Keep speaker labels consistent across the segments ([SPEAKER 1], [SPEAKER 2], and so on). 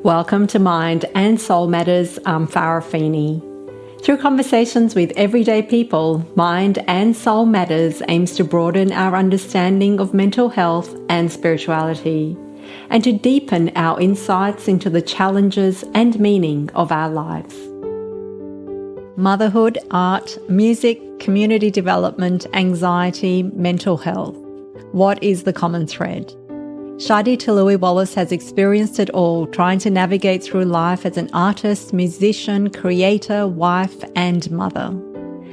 [SPEAKER 1] Welcome to Mind and Soul Matters. I'm Farah Feeney. Through conversations with everyday people, Mind and Soul Matters aims to broaden our understanding of mental health and spirituality, and to deepen our insights into the challenges and meaning of our lives. Motherhood, art, music, community development, anxiety, mental health. What is the common thread? Shadi Toloui-Wallace has experienced it all, trying to navigate through life as an artist, musician, creator, wife, and mother.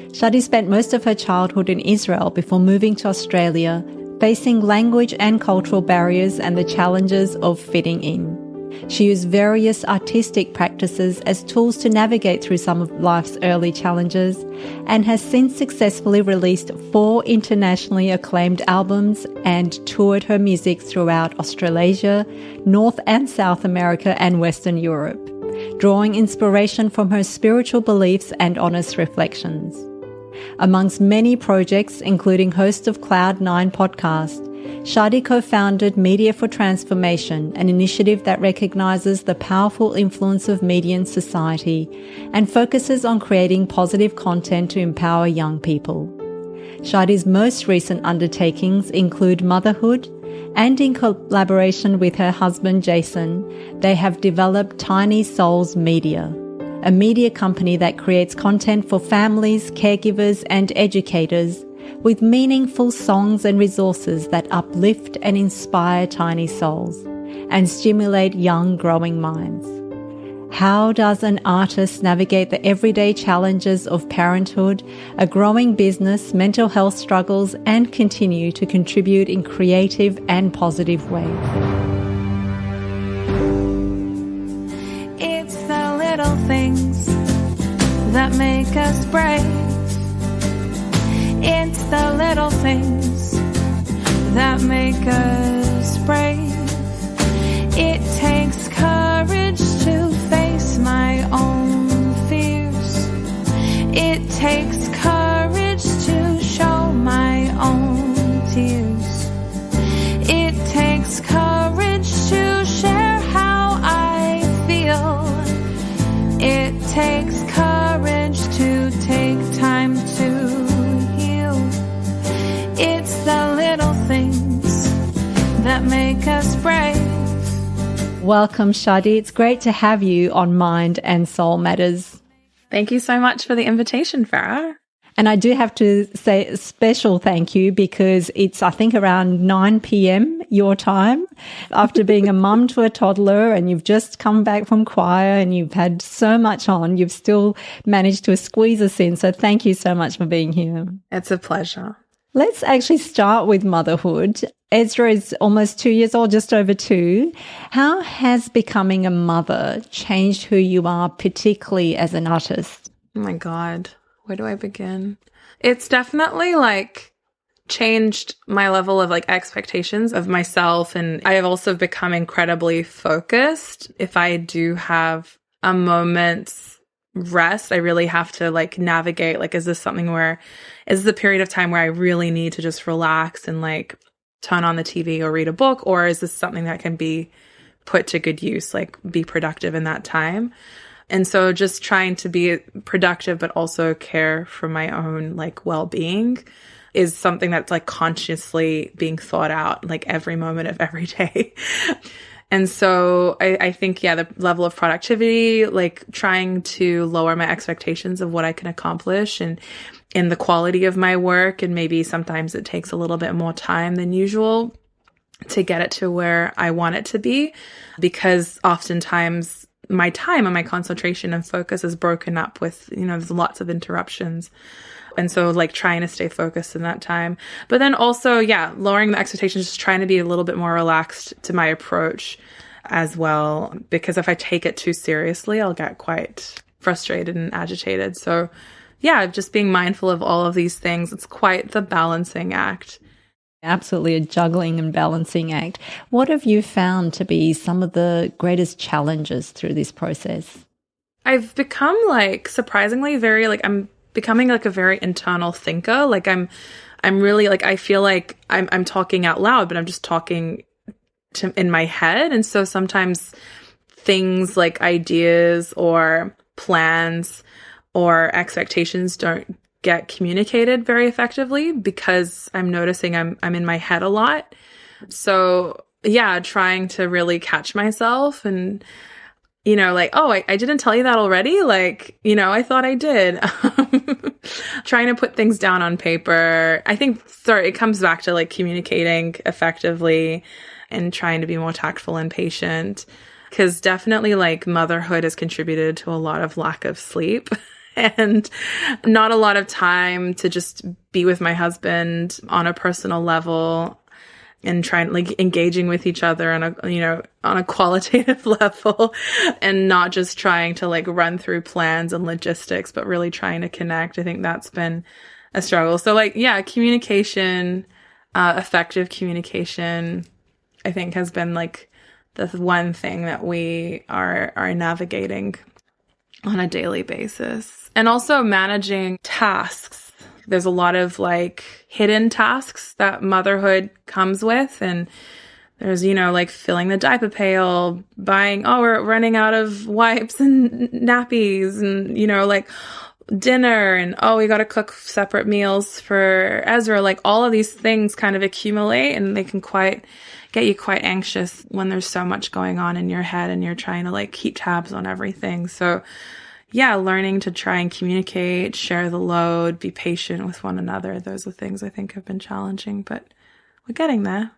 [SPEAKER 1] Shadi spent most of her childhood in Israel before moving to Australia, facing language and cultural barriers and the challenges of fitting in. She used various artistic practices as tools to navigate through some of life's early challenges, and has since successfully released 4 internationally acclaimed albums and toured her music throughout Australasia, North and South America, and Western Europe, drawing inspiration from her spiritual beliefs and honest reflections. Amongst many projects, including host of Cloud9 podcast, Shadi co-founded Media for Transformation, an initiative that recognises the powerful influence of media in society and focuses on creating positive content to empower young people. Shadi's most recent undertakings include Motherhood, and in collaboration with her husband Jason, they have developed Tiny Souls Media, a media company that creates content for families, caregivers, and educators with meaningful songs and resources that uplift and inspire tiny souls and stimulate young growing minds. How does an artist navigate the everyday challenges of parenthood, a growing business, mental health struggles, and continue to contribute in creative and positive ways?
[SPEAKER 2] It's the little things that make us brave. It's the little things that make us brave. It takes courage to face my own fears. It takes courage to show my own tears. It takes courage to share how I feel. It takes courage to take time to it's the little things that make us brave.
[SPEAKER 1] Welcome, Shadi. It's great to have you on Mind and Soul Matters.
[SPEAKER 3] Thank you so much for the invitation, Farah.
[SPEAKER 1] And I do have to say a special thank you because it's, I think, around 9 p.m. your time after being a mum to a toddler, and you've just come back from choir and you've had so much on. You've still managed to squeeze us in. So thank you so much for being here.
[SPEAKER 3] It's a pleasure.
[SPEAKER 1] Let's actually start with motherhood. Ezra is almost 2 years old, just over 2. How has becoming a mother changed who you are, particularly as an artist?
[SPEAKER 3] Oh my God, where do I begin? It's definitely changed my level of expectations of myself. And I have also become incredibly focused. If I do have a moment's rest, I really have to navigate, is this something where, is this a period of time where I really need to just relax and turn on the TV or read a book? Or is this something that can be put to good use, be productive in that time? And so just trying to be productive, but also care for my own well-being is something that's consciously being thought out every moment of every day. And so I think, the level of productivity, trying to lower my expectations of what I can accomplish and in the quality of my work. And maybe sometimes it takes a little bit more time than usual to get it to where I want it to be, because oftentimes my time and my concentration and focus is broken up with, there's lots of interruptions. And so trying to stay focused in that time. But then also, lowering the expectations, just trying to be a little bit more relaxed to my approach as well. Because if I take it too seriously, I'll get quite frustrated and agitated. So just being mindful of all of these things. It's quite the balancing act.
[SPEAKER 1] Absolutely a juggling and balancing act. What have you found to be some of the greatest challenges through this process?
[SPEAKER 3] I've become surprisingly very I'm becoming a very internal thinker. I'm really I feel I'm talking out loud, but I'm just talking in my head. And so sometimes things like ideas or plans or expectations don't get communicated very effectively because I'm noticing I'm in my head a lot. So yeah, trying to really catch myself and, like, oh, I didn't tell you that already. Like, I thought I did. Trying to put things down on paper. I think, it comes back to like communicating effectively and trying to be more tactful and patient. Because definitely like motherhood has contributed to a lot of lack of sleep and not a lot of time to just be with my husband on a personal level and trying like engaging with each other on a qualitative level and not just trying to like run through plans and logistics, but really trying to connect. I think that's been a struggle. So like, yeah, communication, effective communication, I think has been like the one thing that we are navigating on a daily basis. And also managing tasks. There's a lot of like hidden tasks that motherhood comes with. And there's, like filling the diaper pail, we're running out of wipes and nappies and, like dinner and, we got to cook separate meals for Ezra. Like all of these things kind of accumulate and they can get you quite anxious when there's so much going on in your head and you're trying to like keep tabs on everything. So yeah, learning to try and communicate, share the load, be patient with one another. Those are things I think have been challenging, but we're getting there.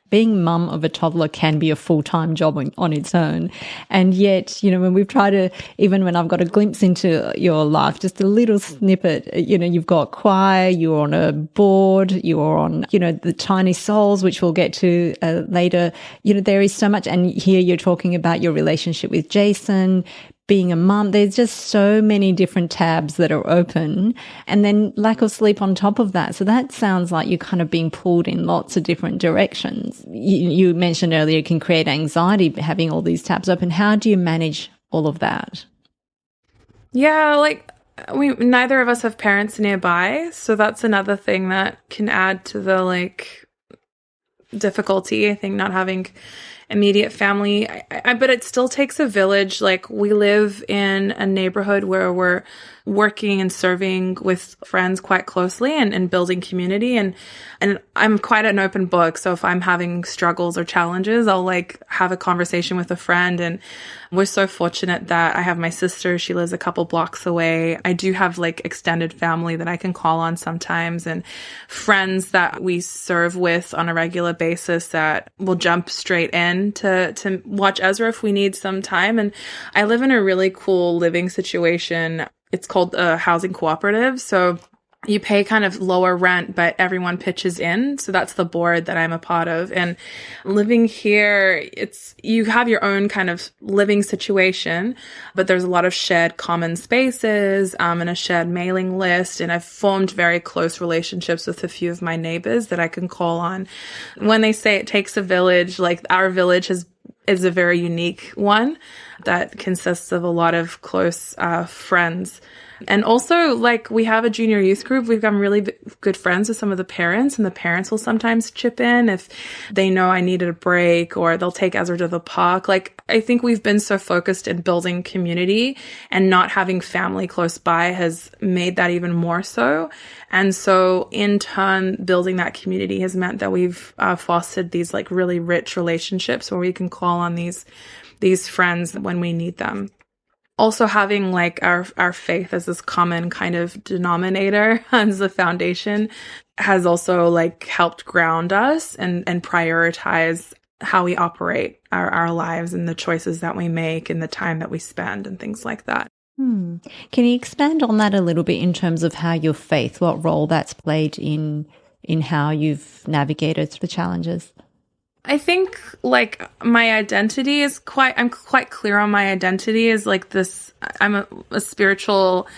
[SPEAKER 1] Being mum of a toddler can be a full-time job on its own. And yet, when we've tried to, even when I've got a glimpse into your life, just a little snippet, you've got choir, you're on a board, you're on, the Tiny Souls, which we'll get to later. There is so much. And here you're talking about your relationship with Jason, being a mum. There's just so many different tabs that are open, and then lack of sleep on top of that. So that sounds like you're kind of being pulled in lots of different directions. You mentioned earlier it can create anxiety having all these tabs open. How do you manage all of that?
[SPEAKER 3] Yeah, like neither of us have parents nearby, so that's another thing that can add to the like difficulty. I think not having immediate family, but it still takes a village. Like we live in a neighborhood where we're working and serving with friends quite closely and building community. And I'm quite an open book. So if I'm having struggles or challenges, I'll like have a conversation with a friend. And we're so fortunate that I have my sister. She lives a couple blocks away. I do have like extended family that I can call on sometimes and friends that we serve with on a regular basis that will jump straight in to watch Ezra if we need some time. And I live in a really cool living situation. It's called a housing cooperative. So you pay kind of lower rent, but everyone pitches in. So that's the board that I'm a part of. And living here, you have your own kind of living situation, but there's a lot of shared common spaces, and a shared mailing list. And I've formed very close relationships with a few of my neighbors that I can call on. When they say it takes a village, like our village is a very unique one that consists of a lot of close friends. And also, like, we have a junior youth group. We've become really good friends with some of the parents, and the parents will sometimes chip in if they know I needed a break, or they'll take Ezra to the park. Like, I think we've been so focused in building community, and not having family close by has made that even more so. And so in turn, building that community has meant that we've fostered these like really rich relationships where we can call on these friends when we need them. Also having like our faith as this common kind of denominator as the foundation has also like helped ground us and prioritize how we operate our lives and the choices that we make and the time that we spend and things like that.
[SPEAKER 1] Can you expand on that a little bit in terms of how your faith, what role that's played in how you've navigated the challenges?
[SPEAKER 3] I think like my identity is I'm quite clear on my identity is like this, I'm a spiritual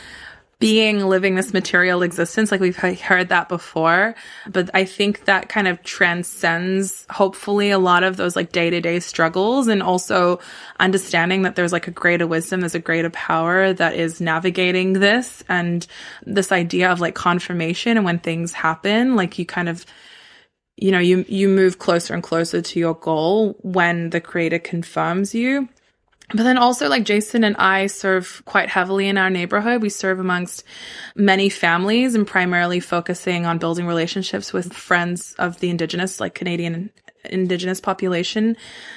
[SPEAKER 3] being living this material existence. Like we've heard that before, but I think that kind of transcends hopefully a lot of those like day-to-day struggles, and also understanding that there's like a greater wisdom, there's a greater power that is navigating this, and this idea of like confirmation. And when things happen, like you kind of, you move closer and closer to your goal when the creator confirms you. But then also, like, Jason and I serve quite heavily in our neighborhood. We serve amongst many families and primarily focusing on building relationships with friends of the Indigenous, like Canadian Indigenous population.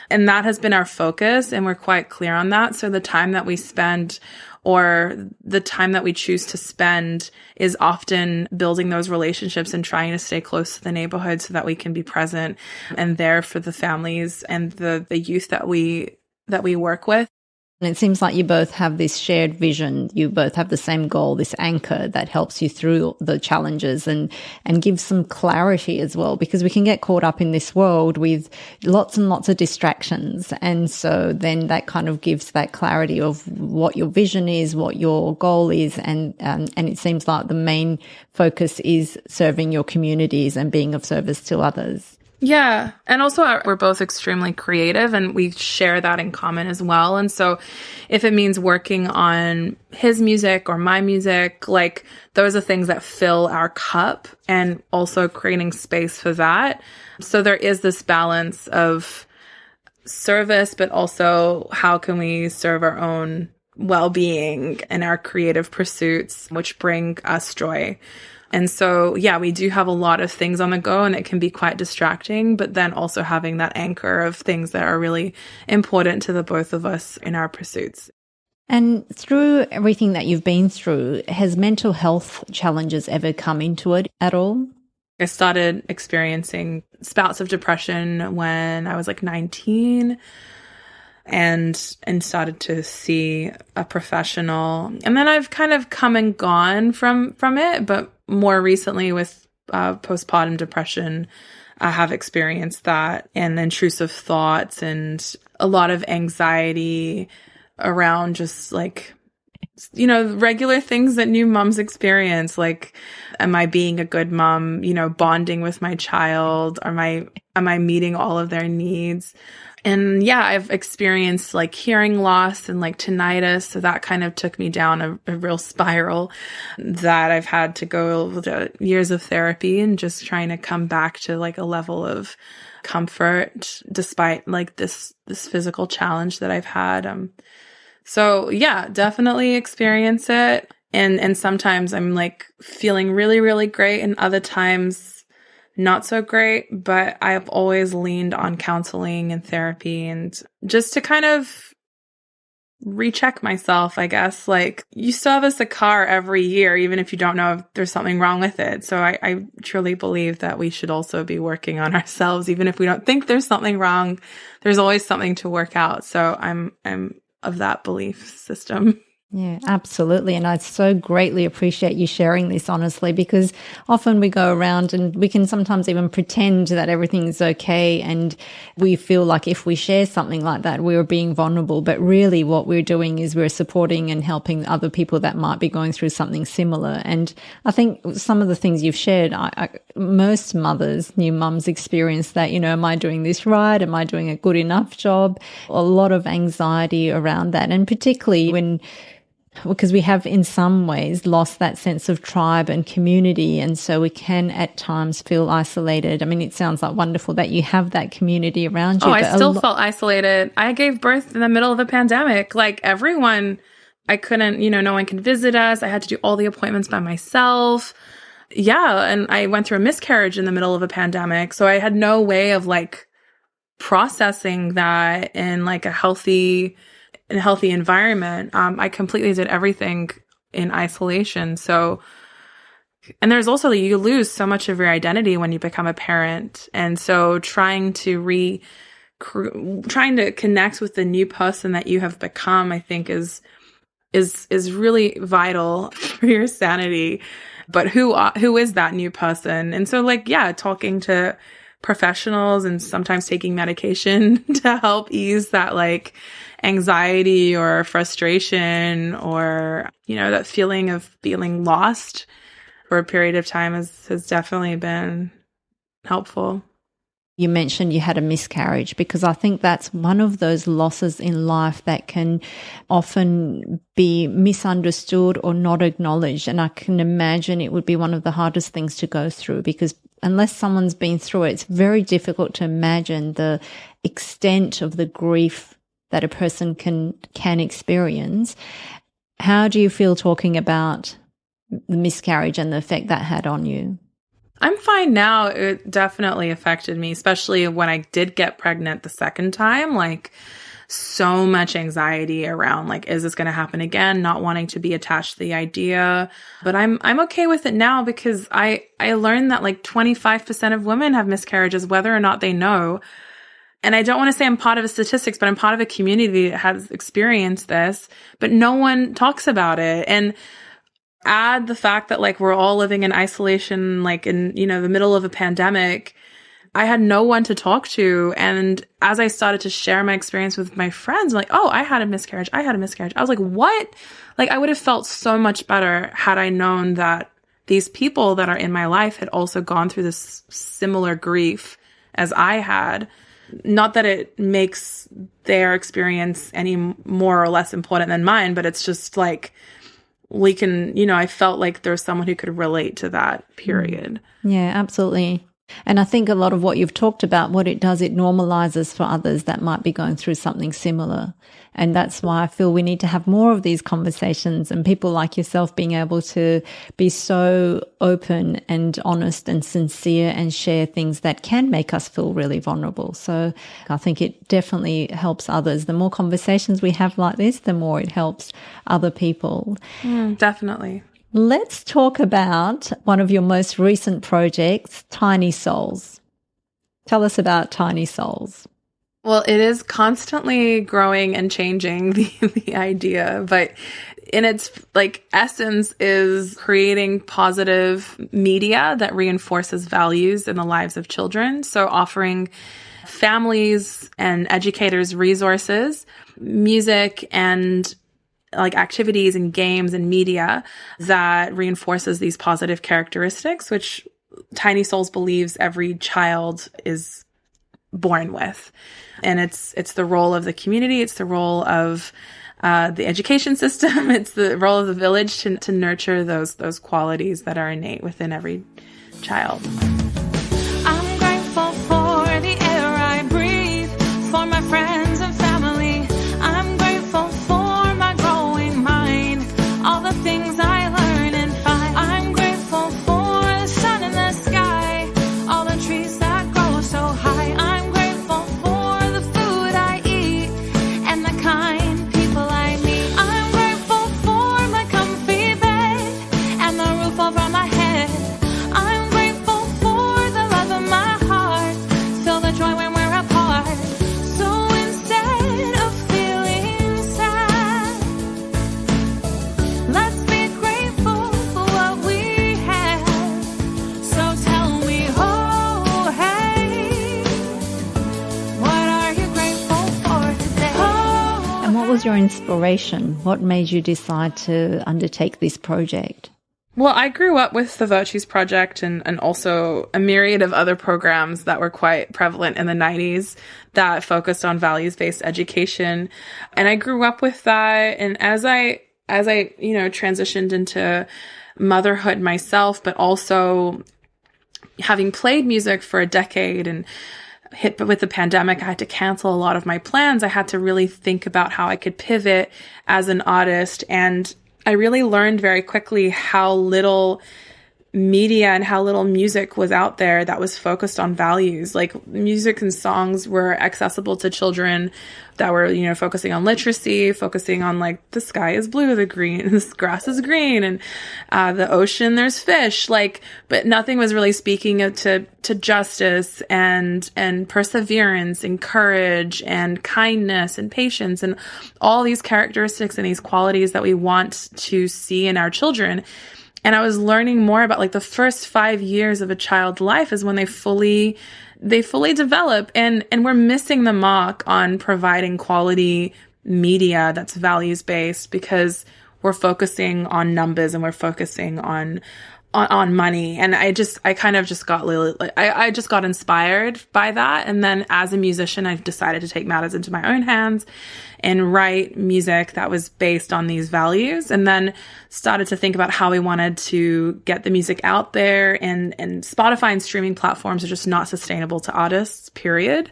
[SPEAKER 3] And that has been our focus, and we're quite clear on that. So the time that we spend, or the time that we choose to spend, is often building those relationships and trying to stay close to the neighborhood so that we can be present and there for the families and the youth that we work with.
[SPEAKER 1] And it seems like you both have this shared vision. You both have the same goal, this anchor that helps you through the challenges and gives some clarity as well, because we can get caught up in this world with lots and lots of distractions. And so then that kind of gives that clarity of what your vision is, what your goal is. And it seems like the main focus is serving your communities and being of service to others.
[SPEAKER 3] Yeah. And also we're both extremely creative, and we share that in common as well. And so if it means working on his music or my music, like, those are things that fill our cup, and also creating space for that. So there is this balance of service, but also how can we serve our own well-being and our creative pursuits, which bring us joy. And so, yeah, we do have a lot of things on the go, and it can be quite distracting, but then also having that anchor of things that are really important to the both of us in our pursuits.
[SPEAKER 1] And through everything that you've been through, has mental health challenges ever come into it at all?
[SPEAKER 3] I started experiencing spouts of depression when I was like 19. And started to see a professional. And then I've kind of come and gone from it, but more recently with postpartum depression, I have experienced that, and intrusive thoughts and a lot of anxiety around just, like, you know, regular things that new moms experience. Like, am I being a good mom? You know, bonding with my child? Am I meeting all of their needs? And yeah, I've experienced like hearing loss and like tinnitus. So that kind of took me down a real spiral that I've had to go to years of therapy and just trying to come back to like a level of comfort despite like this physical challenge that I've had. So yeah, definitely experience it. And sometimes I'm like feeling really, really great, and other times not so great, but I've always leaned on counseling and therapy, and just to kind of recheck myself, I guess. Like, you service a car every year, even if you don't know if there's something wrong with it. So I truly believe that we should also be working on ourselves, even if we don't think there's something wrong. There's always something to work out. So I'm of that belief system.
[SPEAKER 1] Yeah, absolutely. And I so greatly appreciate you sharing this, honestly, because often we go around and we can sometimes even pretend that everything's okay. And we feel like if we share something like that, we're being vulnerable. But really what we're doing is we're supporting and helping other people that might be going through something similar. And I think some of the things you've shared, most mothers, new mums experience that, you know, am I doing this right? Am I doing a good enough job? A lot of anxiety around that. And particularly because we have in some ways lost that sense of tribe and community. And so we can at times feel isolated. I mean, it sounds like wonderful that you have that community around you.
[SPEAKER 3] Oh, I still felt isolated. I gave birth in the middle of a pandemic. Like, everyone, I couldn't, you know, no one could visit us. I had to do all the appointments by myself. Yeah. And I went through a miscarriage in the middle of a pandemic. So I had no way of like processing that in like a healthy environment. I completely did everything in isolation. So, and there's also, you lose so much of your identity when you become a parent. And so trying to connect with the new person that you have become, I think is really vital for your sanity. But who is that new person? And so, like, yeah, talking to professionals and sometimes taking medication to help ease that like anxiety or frustration, or, you know, that feeling of feeling lost for a period of time has definitely been helpful.
[SPEAKER 1] You mentioned you had a miscarriage, because I think that's one of those losses in life that can often be misunderstood or not acknowledged. And I can imagine it would be one of the hardest things to go through, because unless someone's been through it, it's very difficult to imagine the extent of the grief that a person can experience. How do you feel talking about the miscarriage and the effect that had on you?
[SPEAKER 3] I'm fine now. It definitely affected me, especially when I did get pregnant the second time. Like, so much anxiety around, like, is this going to happen again? Not wanting to be attached to the idea. But I'm okay with it now because I learned that like 25% of women have miscarriages, whether or not they know. And I don't want to say I'm part of a statistics, but I'm part of a community that has experienced this, but no one talks about it. And add the fact that like we're all living in isolation, like in, the middle of a pandemic. I had no one to talk to. And as I started to share my experience with my friends, I'm like, oh, I had a miscarriage. I was like, what? Like, I would have felt so much better had I known that these people that are in my life had also gone through this similar grief as I had. Not that it makes their experience any more or less important than mine, but it's just like, we can, I felt like there's someone who could relate to that period.
[SPEAKER 1] Yeah, absolutely. And I think a lot of what you've talked about, what it does, it normalizes for others that might be going through something similar. And that's why I feel we need to have more of these conversations, and people like yourself being able to be so open and honest and sincere and share things that can make us feel really vulnerable. So I think it definitely helps others. The more conversations we have like this, the more it helps other people.
[SPEAKER 3] Definitely.
[SPEAKER 1] Let's talk about one of your most recent projects, Tiny Souls. Tell us about Tiny Souls.
[SPEAKER 3] Well, it is constantly growing and changing, the idea, but in its like essence is creating positive media that reinforces values in the lives of children. So offering families and educators resources, music and like activities and games and media that reinforces these positive characteristics, which Tiny Souls believes every child is born with. And it's the role of the community. It's the role of the education system. It's the role of the village to nurture those qualities that are innate within every child.
[SPEAKER 2] I'm grateful for the air I breathe, for my friends and family. I'm grateful for my growing mind, all the things I learn and find. I'm grateful for the sun in the sky, all the trees that grow so high. I'm grateful for the food I eat and the kind people I meet. I'm grateful for my comfy bed and the roof over my head. I'm grateful for the love of my heart, feel the joy when we're apart. So instead of feeling sad, let's be grateful for what we have. So tell me, oh hey, what are you grateful for today? Oh,
[SPEAKER 1] And what was your inspiration? What made you decide to undertake this project?
[SPEAKER 3] Well, I grew up with the Virtues Project and also a myriad of other programs that were quite prevalent in the 90s that focused on values-based education. And I grew up with that. And as I transitioned into motherhood myself, but also having played music for a decade and hit with the pandemic, I had to cancel a lot of my plans. I had to really think about how I could pivot as an artist. And I really learned very quickly how little media and how little music was out there that was focused on values. Like, music and songs were accessible to children that were, focusing on literacy, focusing on like the sky is blue, the grass is green, and the ocean, there's fish. But nothing was really speaking to justice and perseverance and courage and kindness and patience and all these characteristics and these qualities that we want to see in our children. And I was learning more about like the first 5 years of a child's life is when they fully develop, and we're missing the mark on providing quality media that's values based because we're focusing on numbers and we're focusing on money. And I kind of just got I just got inspired by that. And then as a musician, I've decided to take matters into my own hands and write music that was based on these values, and then started to think about how we wanted to get the music out there. And Spotify and streaming platforms are just not sustainable to artists, period.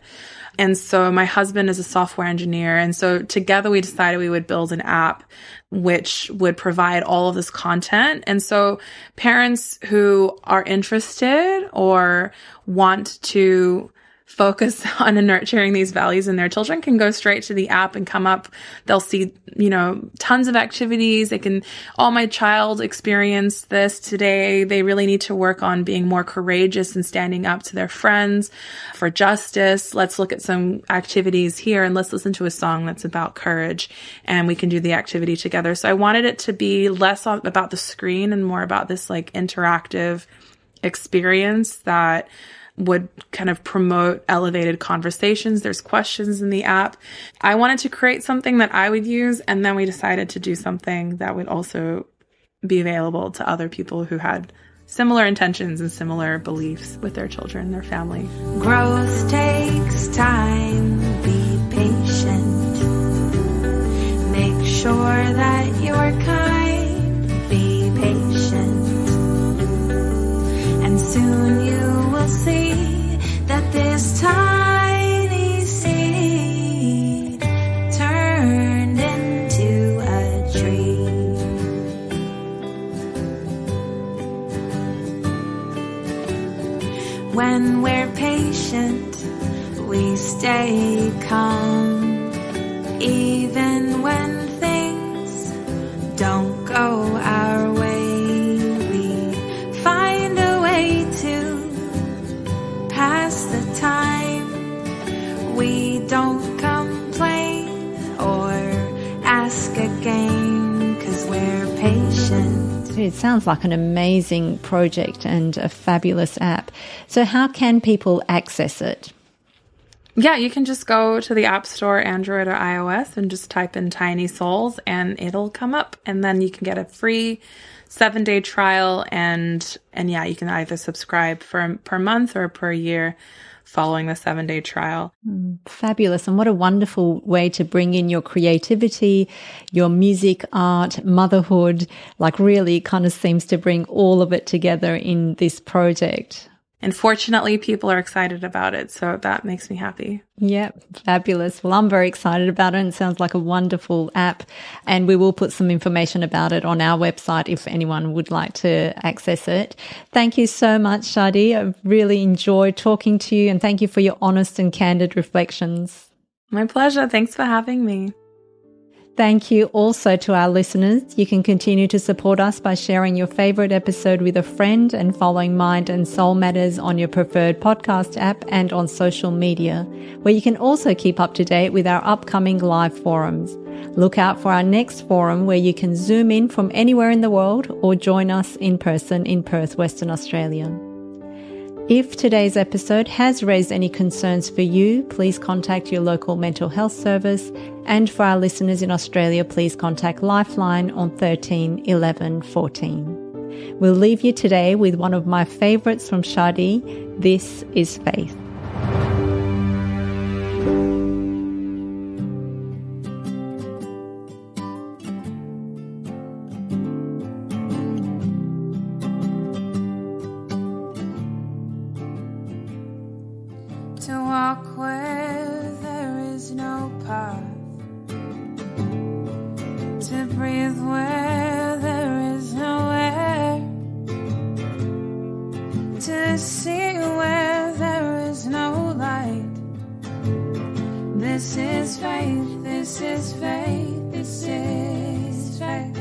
[SPEAKER 3] And so my husband is a software engineer. And so together we decided we would build an app which would provide all of this content. And so parents who are interested or want to focus on nurturing these values in their children can go straight to the app and come up. They'll see, tons of activities. They can, my child experienced this today. They really need to work on being more courageous and standing up to their friends for justice. Let's look at some activities here and let's listen to a song that's about courage, and we can do the activity together. So I wanted it to be less about the screen and more about this like interactive experience that would kind of promote elevated conversations. There's questions in the app. I wanted to create something that I would use, and then we decided to do something that would also be available to other people who had similar intentions and similar beliefs with their children, their family.
[SPEAKER 2] Growth takes time, be patient. Make sure that you're kind, be patient. And soon you will see that this tiny seed turned into a tree. When we're patient, we stay calm, even when things don't go our way. Pass the time, we don't complain or ask again, 'cause we're patient.
[SPEAKER 1] It sounds like an amazing project and a fabulous app. So how can people access it?
[SPEAKER 3] Yeah, you can just go to the App Store, Android or iOS, and just type in Tiny Souls and it'll come up. And then you can get a free 7-day trial, and yeah, you can either subscribe per month or per year following the 7-day trial.
[SPEAKER 1] Fabulous. And what a wonderful way to bring in your creativity, your music, art, motherhood, like really kind of seems to bring all of it together in this project.
[SPEAKER 3] And fortunately, people are excited about it. So that makes me happy.
[SPEAKER 1] Yeah, fabulous. Well, I'm very excited about it, and it sounds like a wonderful app. And we will put some information about it on our website if anyone would like to access it. Thank you so much, Shadi. I've really enjoyed talking to you, and thank you for your honest and candid reflections.
[SPEAKER 3] My pleasure. Thanks for having me.
[SPEAKER 1] Thank you also to our listeners. You can continue to support us by sharing your favorite episode with a friend and following Mind and Soul Matters on your preferred podcast app and on social media, where you can also keep up to date with our upcoming live forums. Look out for our next forum where you can zoom in from anywhere in the world or join us in person in Perth, Western Australia. If today's episode has raised any concerns for you, please contact your local mental health service. And for our listeners in Australia, please contact Lifeline on 13 11 14. We'll leave you today with one of my favourites from Shadi, This is Faith.
[SPEAKER 2] To walk where there is no path, to breathe where there is no air, to see where there is no light. This is faith, this is faith, this is faith.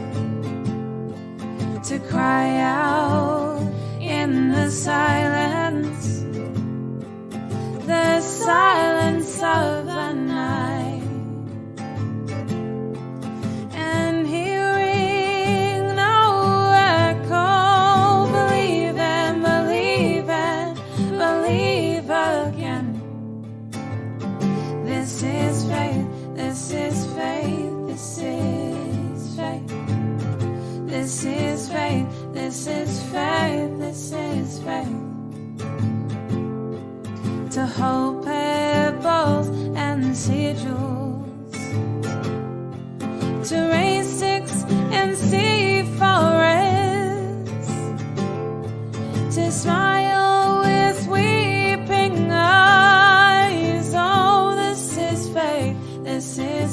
[SPEAKER 2] To cry out in the silence, the silence of the night, and hearing no echo. Believe and believe and believe again. This is faith, this is faith, this is faith. This is faith, this is faith, this is faith.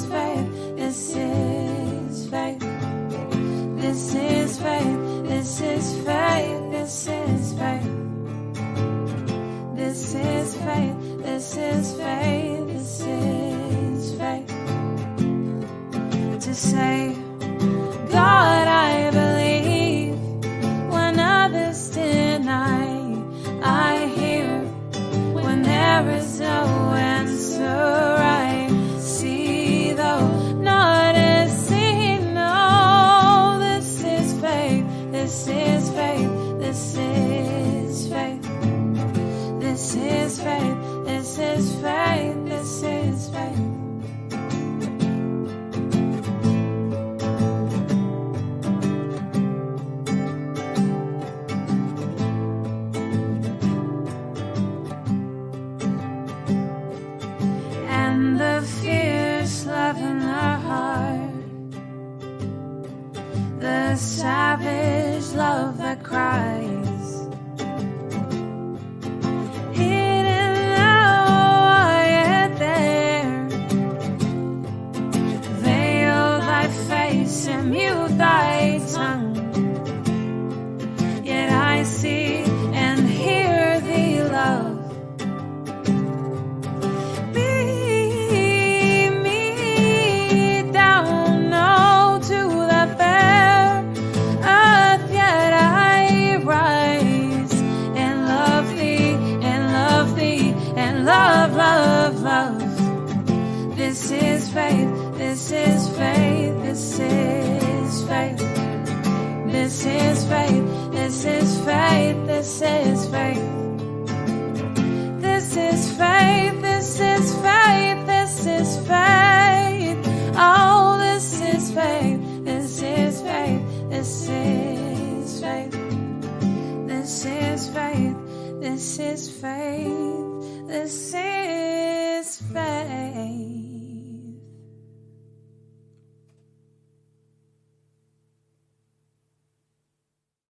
[SPEAKER 2] is faith. This is faith. This is faith. This is faith. This is faith. This is faith. This is faith. This is faith. To say, God, I believe when others deny. I hear when there is no answer. I see though not as seen. No, this is faith. This is faith. This is faith. This is faith. This is faith. This is faith. And the fierce love in her heart, the savage love that cries, hidden now, quiet there, veil thy face and mute thy tongue, yet I see and hear thee, love. Love, love, love. This is faith. This is faith. This is faith. This is faith. This is faith. This is faith. This is faith. This is faith. This is faith. Oh, this is faith. This is faith. This is faith. This is faith. This is faith. This is faith.